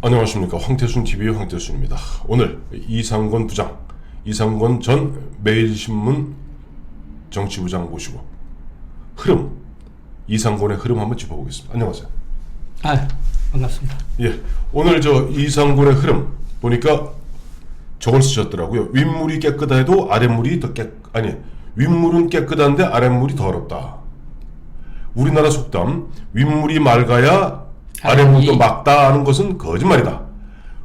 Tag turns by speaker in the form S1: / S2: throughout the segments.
S1: 안녕하십니까. 황태순 TV의 황태순입니다. 오늘 이상권 부장, 이상권 전 매일신문 정치부장 모시고 이상권의 흐름 한번 짚어보겠습니다. 안녕하세요.
S2: 반갑습니다.
S1: 예, 오늘 이상권의 흐름 보니까 저걸 쓰셨더라고요. 윗물이 깨끗해도 아랫물이 윗물은 깨끗한데 아랫물이 더럽다. 우리나라 속담 윗물이 맑아야 아랫물도 맑다 하는 것은 거짓말이다.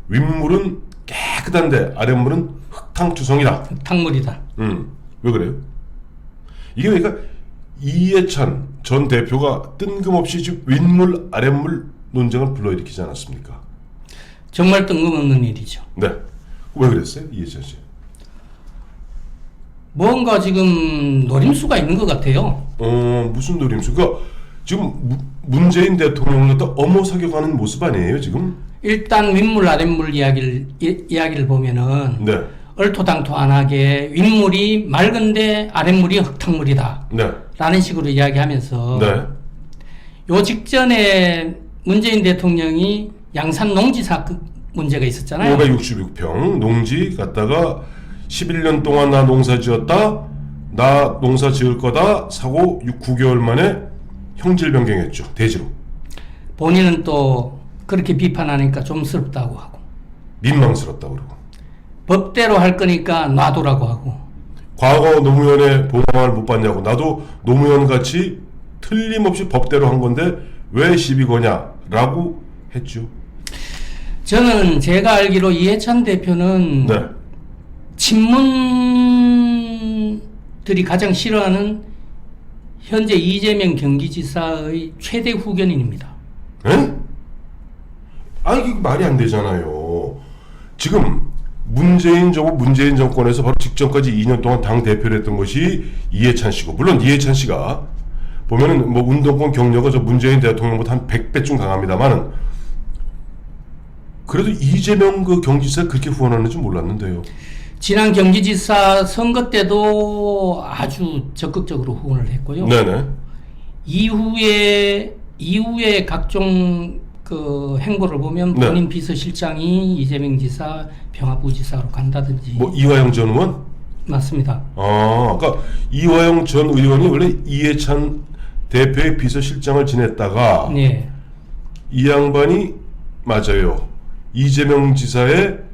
S1: 윗물은 깨끗한데 아랫물은 흙탕투성이다.
S2: 흙탕물이다.
S1: 왜 그래요? 이게 그러니까 이해찬 전 대표가 뜬금없이 지금 윗물 아랫물 논쟁을 불러일으키지 않았습니까?
S2: 정말 뜬금없는 일이죠.
S1: 네. 왜 그랬어요? 이해찬 씨?
S2: 뭔가 지금 노림수가 있는 것 같아요.
S1: 무슨 노림수가? 지금 문재인 대통령을 갖다 어머사격하는 모습 아니에요 지금?
S2: 일단 윗물 아랫물 이야기를 보면은
S1: 네.
S2: 얼토당토안하게 윗물이 맑은데 아랫물이 흙탕물이다.
S1: 네. 라는
S2: 식으로 이야기하면서
S1: 네.
S2: 요 직전에 문재인 대통령이 양산 농지사 문제가 있었잖아요.
S1: 566평 농지 갖다가 11년 동안 나 농사 지었다. 나 농사 지을 거다. 사고 9개월 만에 형질 변경했죠. 대지로.
S2: 본인은 또 그렇게 비판하니까 좀 스럽다고 하고
S1: 민망스럽다고 그러고.
S2: 법대로 할 거니까 놔두라고 하고.
S1: 과거 노무현의 보강을 못 봤냐고. 나도 노무현같이 틀림없이 법대로 한 건데 왜 시비 거냐라고 했죠.
S2: 저는 제가 알기로 이해찬 대표는
S1: 네.
S2: 친문들이 가장 싫어하는 현재 이재명 경기지사의 최대 후견인입니다.
S1: 에? 이게 말이 안 되잖아요. 지금 문재인 정권에서 바로 직전까지 2년 동안 당 대표를 했던 것이 이해찬 씨고, 물론 이해찬 씨가 보면은 뭐 운동권 경력은 저 문재인 대통령보다 한 100배쯤 강합니다만은 그래도 이재명 그 경기지사 그렇게 후원하는 줄 몰랐는데요.
S2: 지난 경기지사 선거 때도 아주 적극적으로 후원을 했고요.
S1: 네네.
S2: 이후에 각종 그 행보를 보면 본인 비서실장이 이재명 지사 평화부지사로 간다든지.
S1: 뭐 이화영 전 의원?
S2: 맞습니다.
S1: 그러니까 이화영 전 의원이 원래 이해찬 대표의 비서실장을 지냈다가
S2: 네.
S1: 이 양반이 맞아요. 이재명 지사의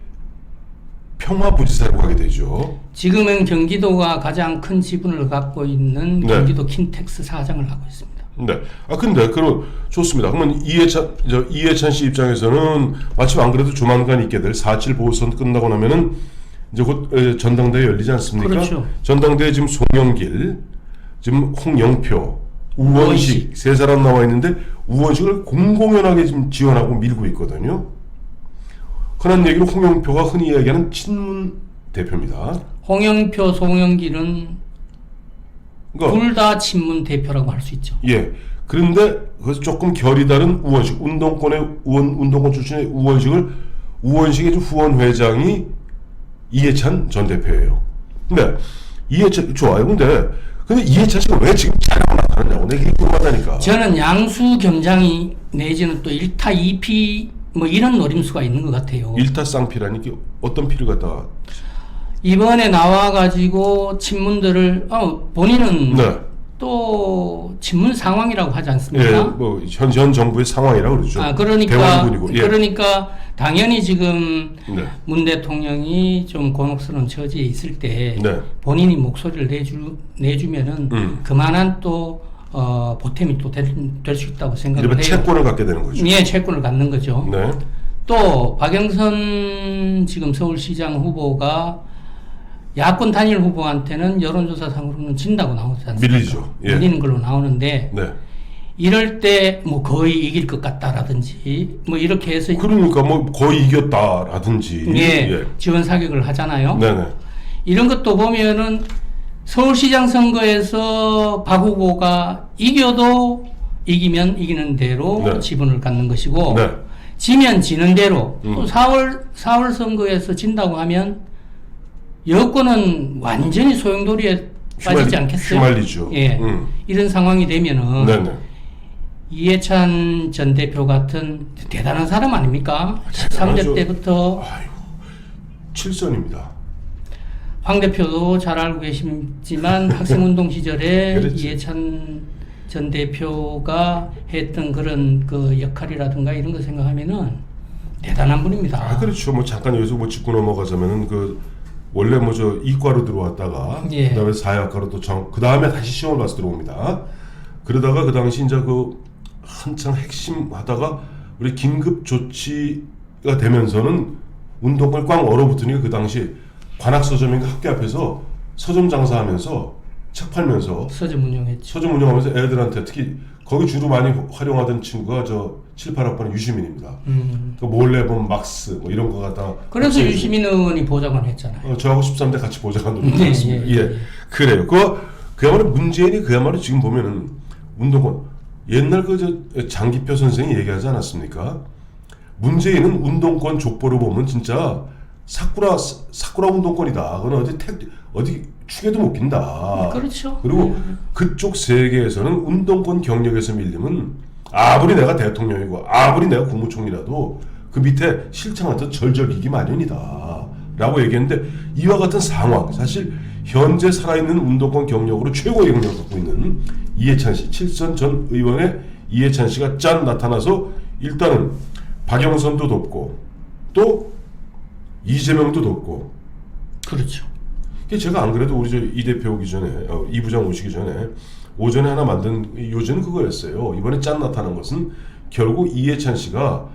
S1: 평화부지사로 가게 되죠.
S2: 지금은 경기도가 가장 큰 지분을 갖고 있는 경기도 킨텍스 사장을 하고 있습니다.
S1: 네. 근데 그럼 좋습니다. 그러면 이해찬 씨 입장에서는 마침 안 그래도 조만간 있게 될 4.7 보선 끝나고 나면은 이제 곧 전당대회 열리지 않습니까?
S2: 그렇죠.
S1: 전당대회 지금 송영길, 지금 홍영표, 우원식 세 사람 나와 있는데 우원식을 공공연하게 지금 지원하고 밀고 있거든요. 흔한 얘기로 홍영표가 흔히 이야기하는 친문 대표입니다.
S2: 홍영표, 송영길은 둘 다 친문 대표라고 할 수 있죠.
S1: 예. 그런데 그래서 조금 결이 다른 우원식, 운동권 출신의 우원식의 후원 회장이 이해찬 전 대표예요. 근데 이해찬 좋아요. 근데 이해찬 씨가 왜 지금 자랑을 나타나냐고 내가 궁금하다니까.
S2: 저는 양수 겸장이 내지는 또 1타 2피 뭐 이런 노림수가 있는 것 같아요.
S1: 1타 쌍피라니 이게 어떤 피를 갖다가
S2: 이번에 나와가지고 친문들을 본인은 또 친문 상황이라고 하지 않습니까?
S1: 예, 뭐 현 정부의 상황이라고 그러죠.
S2: 그러니까 당연히 지금 문 대통령이 좀 곤혹스러운 처지에 있을 때 본인이 목소리를 내주면은 그만한 또 보탬이 또 될 수 있다고 생각을 해요.
S1: 채권을 갖게 되는 거죠.
S2: 예, 채권을 갖는 거죠.
S1: 네.
S2: 또 박영선 지금 서울시장 후보가 야권 단일 후보한테는 여론조사상으로는 진다고 나오지 않습니까?
S1: 밀리죠. 예.
S2: 밀리는 걸로 나오는데
S1: 네.
S2: 이럴 때 뭐 거의 이길 것 같다라든지 뭐 이렇게 해서
S1: 그러니까 뭐 거의 이겼다라든지
S2: 지원 사격을 하잖아요.
S1: 네네.
S2: 이런 것도 보면은 서울시장 선거에서 박 후보가 이기면 이기는 대로 지분을 갖는 것이고 지면 지는 대로 또 4월 선거에서 진다고 하면 여권은 완전히 소용돌이에 빠지지 않겠어요?
S1: 휘말리죠.
S2: 예. 이런 상황이 되면은 이해찬 전 대표 같은 대단한 사람 아닙니까? 13대 때부터.
S1: 아이고, 7선입니다.
S2: 황 대표도 잘 알고 계시지만 학생운동 시절에
S1: 그렇지.
S2: 이해찬 전 대표가 했던 그런 그 역할이라든가 이런 거 생각하면은 대단한 분입니다.
S1: 그렇죠. 뭐 잠깐 여기서 뭐 짚고 넘어가자면은 원래 저 이과로 들어왔다가
S2: 예.
S1: 그다음에 사회학과로 그다음에 다시 시험을 봐서 들어옵니다. 그러다가 그 당시 이제 한창 핵심 하다가 우리 긴급 조치가 되면서는 운동권을 꽝 얼어붙으니까 그 당시 관악 서점인가 학교 앞에서 서점 장사하면서 책 팔면서
S2: 서점 운영했죠.
S1: 서점 운영하면서 애들한테 특히 거기 주로 많이 활용하던 친구가 7, 8학번의 유시민입니다. 그 몰래 본 막스 뭐 이런 거 갖다가
S2: 그래서 유시민 의원이 보좌관 했잖아요.
S1: 저하고 13대 같이 보좌관으로 했습니다. 예. 그래요. 그야말로 문재인이 그야말로 지금 보면은 운동권 옛날 장기표 선생이 얘기하지 않았습니까? 문재인은 운동권 족보를 보면 진짜 사쿠라 운동권이다. 그건 어디 축에도 못 낀다.
S2: 그렇죠.
S1: 그리고 그쪽 세계에서는 운동권 경력에서 밀리면 아무리 내가 대통령이고 아무리 내가 국무총리라도 그 밑에 실창한테 절절기기 마련이다. 라고 얘기했는데 이와 같은 상황, 사실 현재 살아있는 운동권 경력으로 최고의 경력을 갖고 있는 이해찬 씨, 7선 전 의원의 이해찬 씨가 짠 나타나서 일단은 박영선도 돕고 또 이재명도 돕고.
S2: 그렇죠.
S1: 제가 안 그래도 우리 이 대표 오기 전에 이 부장 오시기 전에 오전에 하나 만든 요지는 그거였어요. 이번에 짠 나타난 것은 결국 이해찬 씨가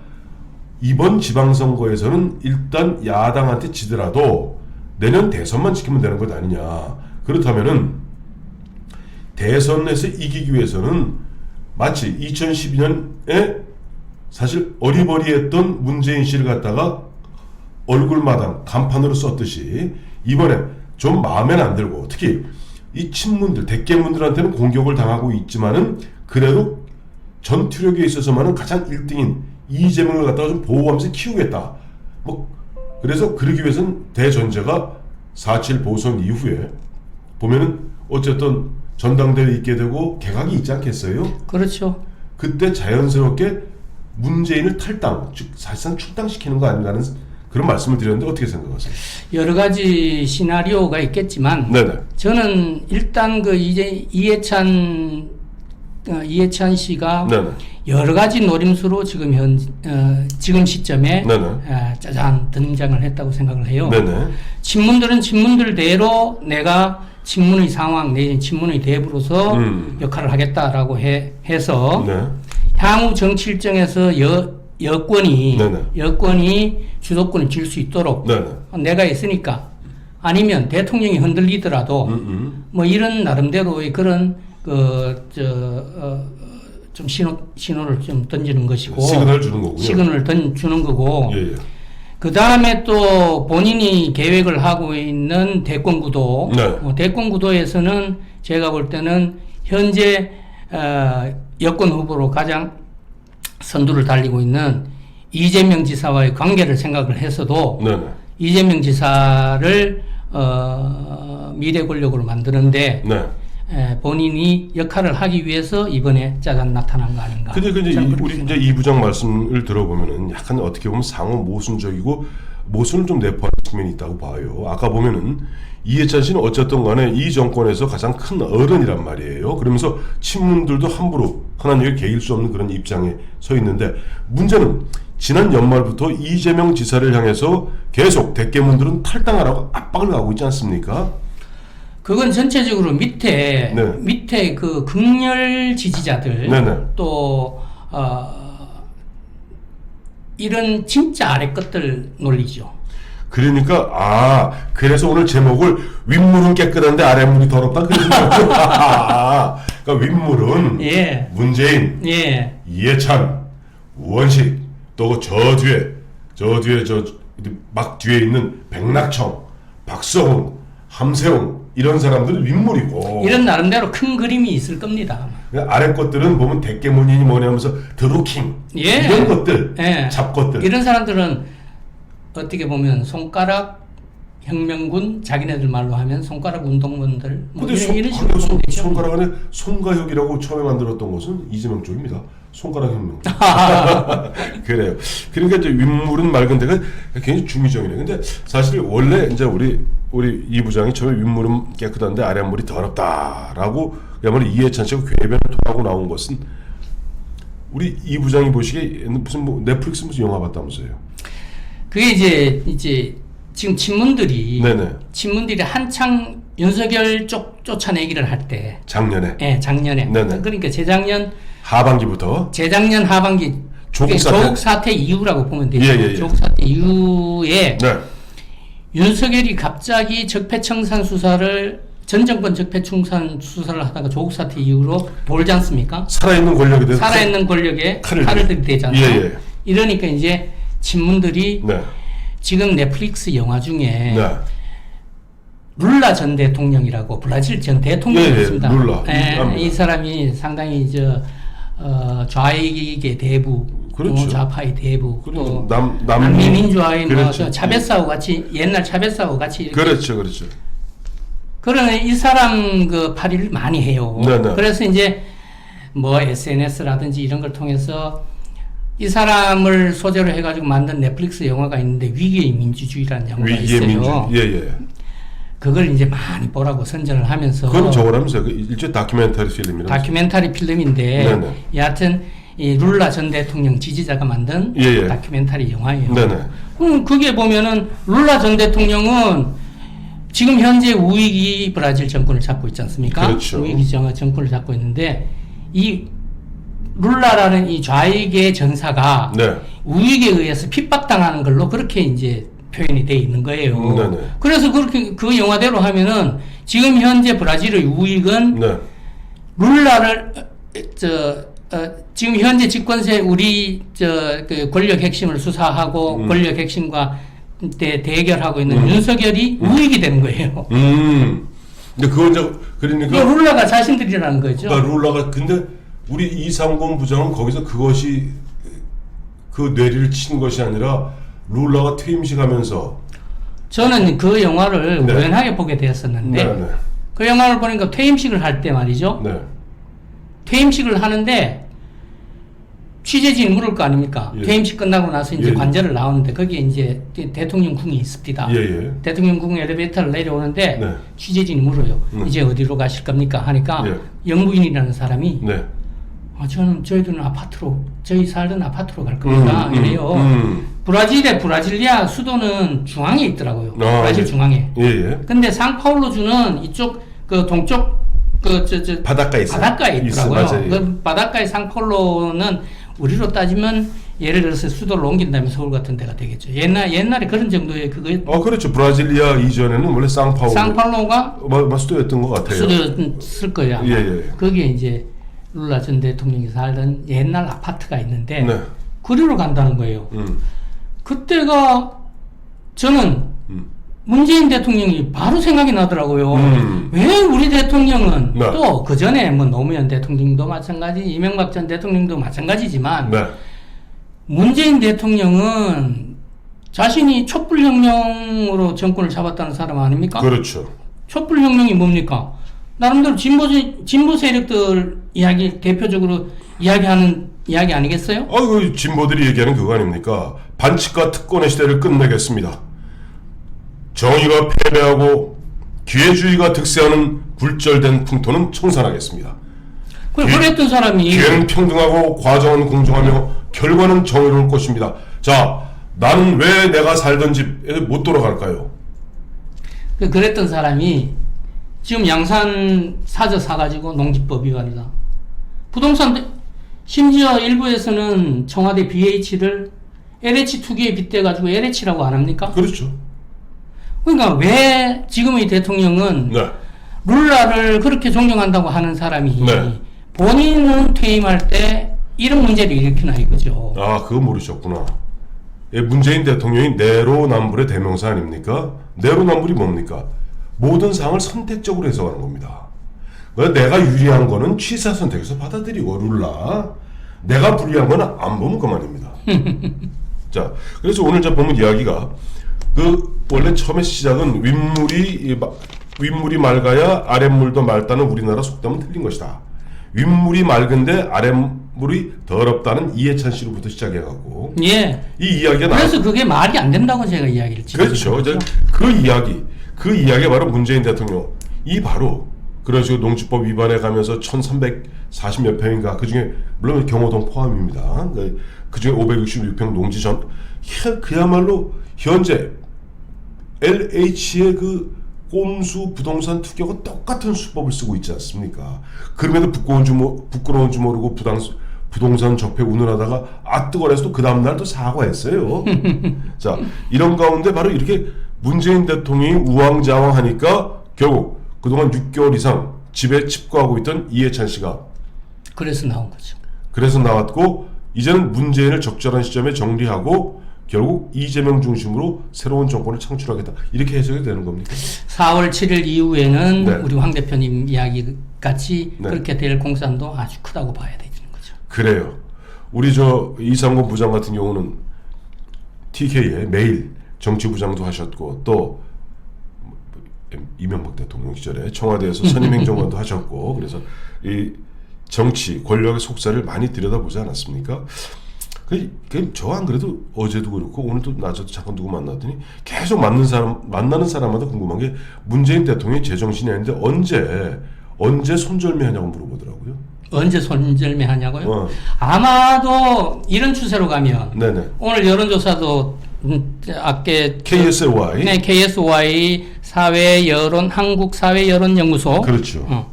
S1: 이번 지방선거에서는 일단 야당한테 지더라도 내년 대선만 지키면 되는 것 아니냐. 그렇다면은 대선에서 이기기 위해서는 마치 2012년에 사실 어리버리했던 문재인 씨를 갖다가 얼굴마당 간판으로 썼듯이 이번에 좀 마음에는 안 들고 특히 이 친문들 대깨문들한테는 공격을 당하고 있지만은 그래도 전투력에 있어서만은 가장 1등인 이재명을 갖다가 좀 보호하면서 키우겠다. 그래서 그러기 위해서는 대전제가 4.7 보선 이후에 보면은 어쨌든 전당대회 있게 되고 개각이 있지 않겠어요?
S2: 그렇죠.
S1: 그때 자연스럽게 문재인을 탈당, 즉 사실상 출당시키는 거 아닌가 하는 그런 말씀을 드렸는데 어떻게 생각하세요?
S2: 여러 가지 시나리오가 있겠지만
S1: 네네.
S2: 저는 일단 이해찬 씨가
S1: 네네.
S2: 여러 가지 노림수로 지금 시점에
S1: 네네.
S2: 짜잔 등장을 했다고 생각을 해요.
S1: 네네.
S2: 친문들은 친문들대로 내가 친문의 상황 내지는 친문의 대부로서 역할을 하겠다라고 해서
S1: 네.
S2: 향후 정치 일정에서 여권이 주도권을 쥘 수 있도록
S1: 네네.
S2: 내가 있으니까 아니면 대통령이 흔들리더라도 뭐 이런 나름대로의 그런 좀 신호를 좀 던지는 것이고
S1: 시그널 주는 거군요.
S2: 시그널을 주는 거고.
S1: 예.
S2: 그 다음에 또 본인이 계획을 하고 있는 대권 구도.
S1: 네.
S2: 대권 구도에서는 제가 볼 때는 현재 여권 후보로 가장 선두를 달리고 있는 이재명 지사와의 관계를 생각을 해서도
S1: 네네.
S2: 이재명 지사를 미래 권력으로 만드는데
S1: 네.
S2: 본인이 역할을 하기 위해서 이번에 짜잔 나타난 거 아닌가.
S1: 근데 우리 이제 이 부장 말씀을 들어보면은 약간 어떻게 보면 상호 모순적이고 모순을 좀 내포하는 측면이 있다고 봐요. 아까 보면은 이해찬 씨는 어쨌든 간에 이 정권에서 가장 큰 어른이란 말이에요. 그러면서 친문들도 함부로 하나님에게 개일 수 없는 그런 입장에 서 있는데 문제는 지난 연말부터 이재명 지사를 향해서 계속 대깨문들은 탈당하라고 압박을 가고 있지 않습니까?
S2: 그건 전체적으로 밑에 그 극렬 지지자들 또 이런 진짜 아래 것들 논리죠.
S1: 그러니까 그래서 오늘 제목을 윗물은 깨끗한데 아랫물이 더럽다 그런 거죠. 그러니까 윗물은 문재인, 이해찬, 우원식 또 저 뒤에 막 뒤에 있는 백낙청, 박서훈, 함세웅 이런 사람들은 윗물이고
S2: 이런 나름대로 큰 그림이 있을 겁니다.
S1: 아래 것들은 보면 대깨문이니 뭐냐면서 드루킹 이런 것들 잡것들
S2: 이런 사람들은 어떻게 보면 손가락 혁명군, 자기네들 말로 하면 손가락 운동군들 뭐
S1: 근데
S2: 이런 식으로 보면 되죠.
S1: 손가락 안에 손가혁이라고 처음에 만들었던 것은 이재명 쪽입니다. 손가락 혁명. 그래요. 그러니까 이제 윗물은 맑은 데가 굉장히 중의적이네. 근데 사실 원래 이제 우리 이 부장이 처음에 윗물은 깨끗한데 아랫물이 더럽다라고 그야말로 이해찬 씨가 궤변을 통하고 나온 것은 우리 이 부장이 보시기에 무슨 뭐 넷플릭스 무슨 영화 봤다면서요?
S2: 그게 이제 지금 친문들이 한창 윤석열 쪽 쫓아내기를 할 때 작년에. 네네. 그러니까 재작년 하반기 조국 사태 이후라고 보면 되죠. 조국 사태 이후에 윤석열이 갑자기 적폐청산 수사를 전 정권 적폐청산 수사를 하다가 조국 사태 이후로 돌지 않습니까?
S1: 살아있는 권력에
S2: 칼을 들이대잖아요. 이러니까 이제 친문들이 지금 넷플릭스 영화 중에 룰라 전 대통령이라고 브라질 전 대통령이었습니다.
S1: 룰라.
S2: 이 사람이 상당히 좌익의 대부, 좌파의 대부, 또 남미민주화의 차베사하고 같이 옛날 차베사하고 같이 이렇게
S1: 그렇죠.
S2: 그러나 이 사람 그 파리를 많이 해요. 그래서 이제 뭐 SNS라든지 이런 걸 통해서 이 사람을 소재로 해가지고 만든 넷플릭스 영화가 있는데 위기의 민주주의라는 영화가 있어요. 그걸 이제 많이 보라고 선전을 하면서.
S1: 그건 저거라면서요. 일종의 다큐멘터리 필름인데
S2: 여하튼 이 룰라 전 대통령 지지자가 만든 다큐멘터리 영화예요. 그게 보면은 룰라 전 대통령은 지금 현재 우익이 브라질 정권을 잡고 있지 않습니까?
S1: 그렇죠.
S2: 우익이 정권을 잡고 있는데 이 룰라라는 이 좌익의 전사가 우익에 의해서 핍박당하는 걸로 그렇게 이제 표현이 돼 있는 거예요. 그래서 그렇게 그 영화대로 하면은 지금 현재 브라질의 우익은 룰라를 지금 현재 집권세 우리 그 권력 핵심을 수사하고 권력 핵심과 대결하고 있는 윤석열이 우익이 되는 거예요.
S1: 근데 그건 그러니까
S2: 룰라가 자신들이라는 거죠.
S1: 룰라가 근데 우리 이상곤 부장은 거기서 그것이 그 뇌리를 친 것이 아니라 룰라가 퇴임식하면서
S2: 저는 그 영화를 우연하게 보게 되었었는데 그 영화를 보니까 퇴임식을 할 때 말이죠. 퇴임식을 하는데 취재진이 물을 거 아닙니까? 퇴임식 끝나고 나서 이제 관절을 나오는데 거기에 이제 대통령 궁이 있습니다. 대통령 궁 엘리베이터를 내려오는데 취재진이 물어요. 이제 어디로 가실 겁니까? 하니까 영부인이라는 사람이 저희들은 저희 살던 아파트로 갈 겁니다. 이래요. 브라질리아 수도는 중앙에 있더라고요. 브라질 중앙에. 근데 상파울루주는 이쪽 그 동쪽 바닷가에 있더라고요. 그 바닷가의 상파울루는 우리로 따지면 예를 들어서 수도를 옮긴다면 서울 같은 데가 되겠죠. 옛날에 그런 정도의 그거.
S1: 그렇죠. 브라질리아 이전에는 원래
S2: 상파울루가
S1: 수도였던 것 같아요.
S2: 수도였을 거야. 거기에 이제 룰라 전 대통령이 살던 옛날 아파트가 있는데 그리로 간다는 거예요. 그때가 저는 문재인 대통령이 바로 생각이 나더라고요. 왜 우리 대통령은 또 그 전에 뭐 노무현 대통령도 마찬가지, 이명박 전 대통령도 마찬가지지만 문재인 대통령은 자신이 촛불혁명으로 정권을 잡았다는 사람 아닙니까?
S1: 그렇죠.
S2: 촛불혁명이 뭡니까? 나름대로 진보 세력들 대표적으로 이야기하는 이야기 아니겠어요?
S1: 그 진보들이 얘기하는 그거 아닙니까? 반칙과 특권의 시대를 끝내겠습니다. 정의가 패배하고 기회주의가 득세하는 굴절된 풍토는 청산하겠습니다.
S2: 그랬던 사람이
S1: 기회는 평등하고 과정은 공정하며 결과는 정의로울 것입니다. 자, 나는 왜 내가 살던 집에 못 돌아갈까요?
S2: 그랬던 사람이 지금 양산 사저 사가지고 농지법 위반이다. 부동산 심지어 일부에서는 청와대 BH를 LH2기에 빗대가지고 LH라고 안 합니까?
S1: 그렇죠.
S2: 그러니까 왜 지금의 대통령은 룰라를 그렇게 존경한다고 하는 사람이 본인은 퇴임할 때 이런 문제를 일으키나 이거죠.
S1: 그거 모르셨구나. 문재인 대통령이 내로남불의 대명사 아닙니까? 내로남불이 뭡니까? 모든 사항을 선택적으로 해석하는 겁니다. 내가 유리한 거는 취사 선택에서 받아들이고 룰라. 내가 불리한 거는 안 보면 그만입니다. 자, 그래서 오늘 보면 이야기가 그 원래 처음에 시작은 윗물이 맑아야 아랫물도 맑다는 우리나라 속담은 틀린 것이다. 윗물이 맑은데 아랫물이 더럽다는 이해찬 씨로부터 시작해갖고
S2: 예.
S1: 이 이야기가
S2: 그래서 그게 말이 안 된다고 제가 이야기를
S1: 그렇죠.
S2: 그렇죠?
S1: 그 이야기가 바로 문재인 대통령 이 바로 그런 식으로 농지법 위반해 가면서 1340몇 평인가 그중에 물론 경호동 포함입니다. 그중에 566평 농지 전 그야말로 현재 LH의 그 꼼수 부동산 투기하고 똑같은 수법을 쓰고 있지 않습니까? 그럼에도 부끄러운 줄 모르고 부동산 적폐 운운하다가 뜨거워서 또 그 다음날 또 사과했어요. 자, 이런 가운데 바로 이렇게 문재인 대통령이 우왕좌왕하니까 결국 그동안 6개월 이상 집에 칩거하고 있던 이해찬 씨가
S2: 그래서 나온 거죠.
S1: 그래서 나왔고 이제는 문재인을 적절한 시점에 정리하고 결국 이재명 중심으로 새로운 정권을 창출하겠다. 이렇게 해석이 되는 겁니까?
S2: 4월 7일 이후에는
S1: 네.
S2: 우리 황 대표님 이야기 같이
S1: 네.
S2: 그렇게 될 공산도 아주 크다고 봐야 되는 거죠.
S1: 그래요. 우리 이상권 부장 같은 경우는 TK에 매일 정치부장도 하셨고 또 이명박 대통령 시절에 청와대에서 선임행정관도 하셨고 그래서 이 정치 권력의 속살을 많이 들여다보지 않았습니까? 저 안 그래도 어제도 그렇고 오늘도 낮에도 잠깐 누구 만났더니 계속 만나는 사람마다 궁금한 게 문재인 대통령이 제정신이 아닌데 언제 손절매하냐고 물어보더라고요.
S2: 언제 손절매하냐고요? 아마도 이런 추세로 가면
S1: 네네.
S2: 오늘 여론조사도 아까
S1: KSY
S2: 네, KSY 한국 사회 여론 연구소
S1: 그렇죠.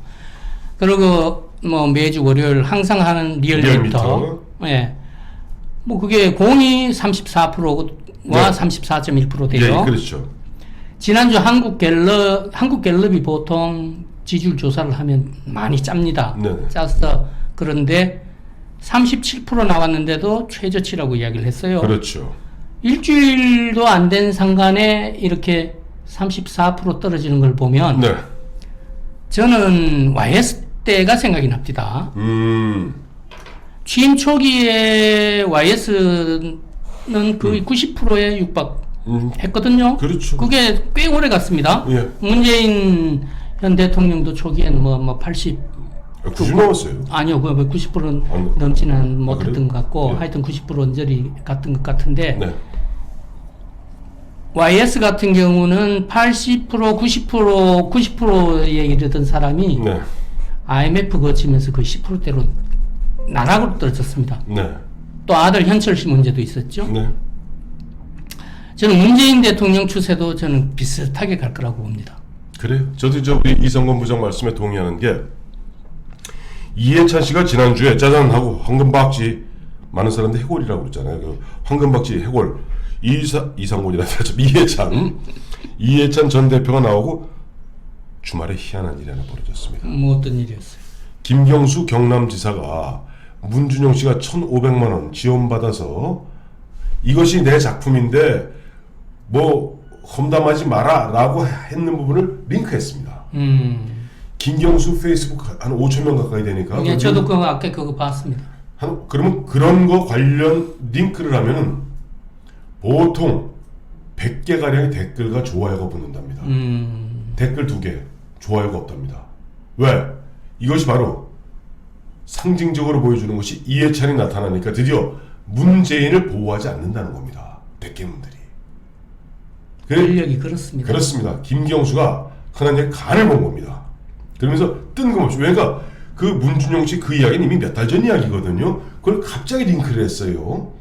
S2: 그리고 뭐 매주 월요일 항상 하는 리얼미터 예. 뭐 그게 공이 34%와
S1: 네.
S2: 34.1% 돼요.
S1: 네, 그렇죠.
S2: 지난주 한국갤럽이 보통 지지율 조사를 하면 많이 짭니다.
S1: 네네.
S2: 짜서 그런데 37% 나왔는데도 최저치라고 이야기를 했어요.
S1: 그렇죠.
S2: 일주일도 안 된 상간에 이렇게 34% 떨어지는 걸 보면
S1: 네.
S2: 저는 YS 때가 생각이 납니다. 취임 초기에 YS는 거의 90%에 육박했거든요.
S1: 그렇죠.
S2: 그게 꽤 오래 갔습니다.
S1: 예.
S2: 문재인 현 대통령도 초기에는 뭐 80,
S1: 90 넘었어요.
S2: 아니요, 그 90% 넘지는 못했던 것 같고,
S1: 예.
S2: 하여튼 90% 언저리 갔던 것 같은데,
S1: 네.
S2: YS 같은 경우는 80%, 90%에 이르던 사람이
S1: 네.
S2: IMF 거치면서 거의 10%대로 나락으로 떨어졌습니다.
S1: 네.
S2: 또 아들 현철 씨 문제도 있었죠.
S1: 네.
S2: 저는 문재인 대통령 추세도 저는 비슷하게 갈 거라고 봅니다.
S1: 그래요. 저도 우리 이성건 부장 말씀에 동의하는 게 이해찬 씨가 지난주에 짜잔하고 황금박쥐 많은 사람들 해골이라고 그랬잖아요. 그 황금박쥐 해골 이상곤이라 이해찬 전 대표가 나오고 주말에 희한한 일이 하나 벌어졌습니다.
S2: 뭐 어떤 일이었어요?
S1: 김경수 경남지사가 문준용 씨가 1,500만 원 지원받아서 이것이 내 작품인데 뭐 험담하지 마라 라고 했는 부분을 링크했습니다. 김경수 페이스북 한 5,000명 가까이 되니까
S2: 네, 저도 아까 그거 봤습니다.
S1: 그러면 그런 거 관련 링크를 하면은 보통 100개 가량의 댓글과 좋아요가 붙는답니다. 댓글 2개, 좋아요가 없답니다. 왜? 이것이 바로 상징적으로 보여주는 것이 이해찬이 나타나니까 드디어 문재인을 보호하지 않는다는 겁니다. 백개문들이.
S2: 권력이 그렇습니다.
S1: 그렇습니다. 김경수가 하나님의 간을 본 겁니다. 그러면서 뜬금없이 왜가 그 문준용 씨 그 이야기는 이미 몇 달 전 이야기거든요. 그걸 갑자기 링크를 했어요.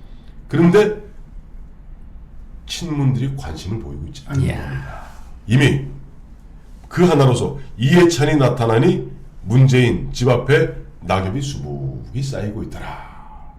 S1: 그런데 친문들이 관심을 보이고 있지 않은 겁니다. 이미 그 하나로서 이해찬이 나타나니 문재인 집 앞에 낙엽이 수북이 쌓이고 있더라.